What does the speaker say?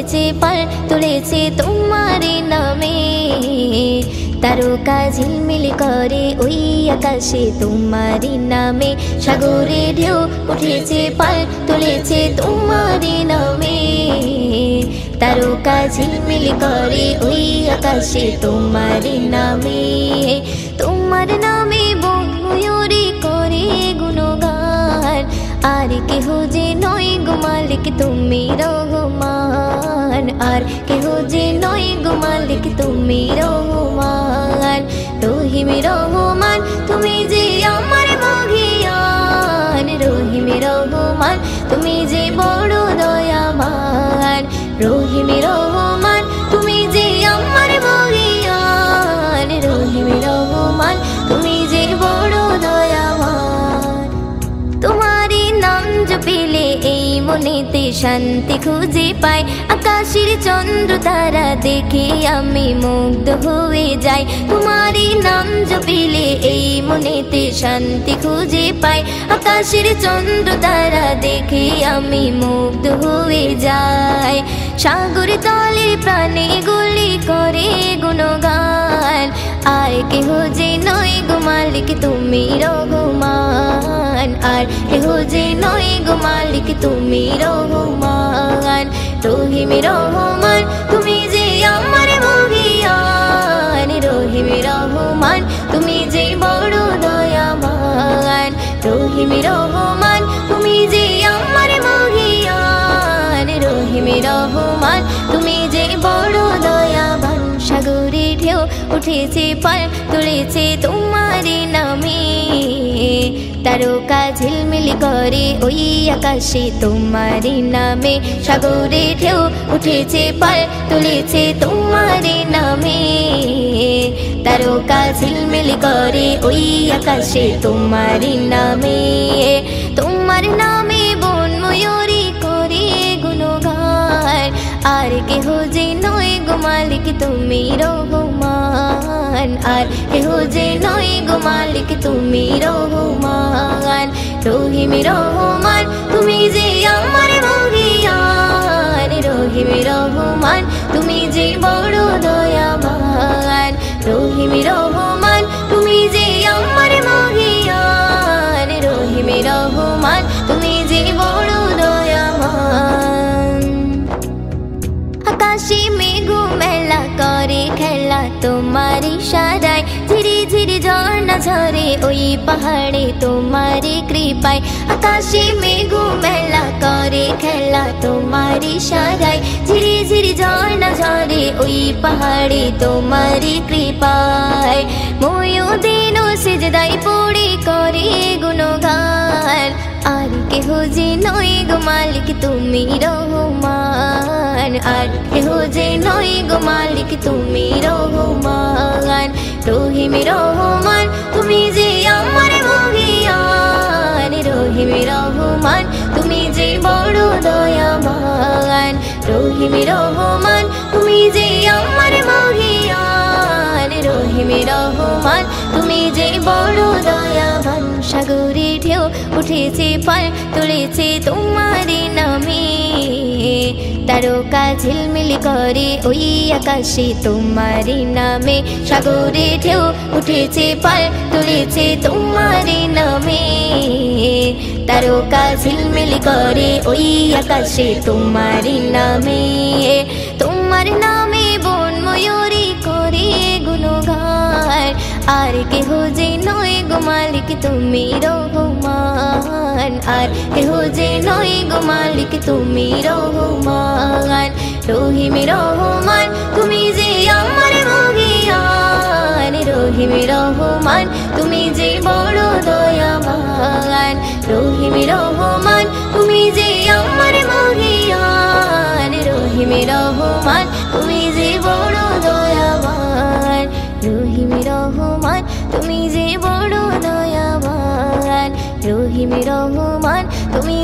উঠেছে পাল তুলেছে তোমারি নামে। তারকা ঝিলমিল করে ওই আকাশে তোমারি নামে। সাগরে ঢেউ উঠেছে পাল তুলেছে তোমারি নামে। তারকা ঝিলমিল করে ওই আকাশে তোমারি নামে। তোমার নামে বন ময়ূরী করে গুণগান, আর কেহ যে নয় গো মালিক তুমি রহমান। আর কেহ যে নয় গো মালিক তুমি রহমান। রহিম রহমান তুমি যে আমার মহিয়ান। রহিম রহমান তুমি যে বড় দয়াবান। রহিম রহমান তুমি যে আমার মহিয়ান। রহিম রহমান তুমি যে বড় দয়াবান। তোমারি নাম জপিলে এই মনেতে শান্তি খুঁজে পাই। আকাশের চন্দ্র তারা দেখে আমি মুগ্ধ হয়ে যাই। তোমারি নাম জপিলে এই মনেতে শান্তি খুঁজে পাই। আকাশের চন্দ্র তারা দেখে আমি মুগ্ধ হয়ে যাই। সাগর তলে প্রাণে গুলি করে গুণগান, আর কেহ যে নয় গো মালিক তুমি রহমান। আর কেহ যে নয় গো মালিক তুমি রহমান। রহিম রহমান তুমি যে আমার মহিয়ান। রহিম রহমান তুমি যে বড় দয়াবান। রহিম রহমান তুমি যে আমার মহিয়ান। রহিম রহমান তুমি যে বড় দয়াবান। সাগরে ঢেউ উঠেছে পাল তুলেছে তোমারি নামে। তারকা ঝিলমিল করে ওই আকাশে তোমারি নামে। সাগরে ঢেউ উঠেছে পাল তুলেছে তোমারি নামে। তারকা ঝিলমিল করে ওই আকাশে তোমারি নামে। তোমার নামে বন ময়ূরী করে গুণগান, আর কেহ যে নয় গো মালিক তুমি রহমান। আর কেহ যে নয় গো মালিক তুমি রহমান। রহিম রহমান তুমি যে আমার মহিয়ান। রহিম রহমান তুমি যে বড় দয়াবান। রহিম রহমান তুমি যে আমার মহিয়ান। রহিম রহমান তুমি যে বড় দয়াবান। আকাশে মেঘ মেলা করে খেলা তোমারি সারায়। ধীরে ধীরে ঝর্ণা ঝরে ওই পাহাড়ে তোমারি কৃপায়। আকাশে মেঘ মেলা করে খেলা তোমারি সারায়। ধীরে ধীরে ঝর্ণা ঝরে ওই পাহাড়ে তোমারি কৃপায়। ময়ূদিন সিজদায় পড়ে করে গুণগান, আর কেহ যে নয় গো মালিক তুমি রহমান। আর কেহ যে নয় গো মালিক তুমি রহমান। রহিম রহমান তুমি যে আমার মহিয়ান। রহিম রহমান তুমি যে বড় দয়াবান। রহিম রহমান তুমি যে আমার মহিয়ান। রহিম রহমান তুমি যে বড় দয়াবান। সাগরে ঢেউ উঠেছে পাল তুলেছে তোমারি নামে। তারকা ঝিলমিল করে ওই আকাশে তোমারি নামে। সাগরে ঢেউ উঠেছে পাল তুলেছে তোমারি নামে। তারকা ঝিলমিল করে ওই আকাশে তোমারি নামে। তোমার নামে বন ময়ূরী করে গুণগান, আর কেহ যে নয় গো মালিক তুমি রহমান। আর কেহ যে নয় গো মালিক তুমি রহমান। রহিম রহমান তুমি যে আমার মহিয়ান। রহিম রহমান তুমি যে বড় দয়াবান। রহিম রহমান তুমি যে আমার মহিয়ান। রহিম রহমান তুমি যে বড় দয়াবান। রহিম রহমান তুমি যে বড় দয়াবান। রহিম রহমান তুমি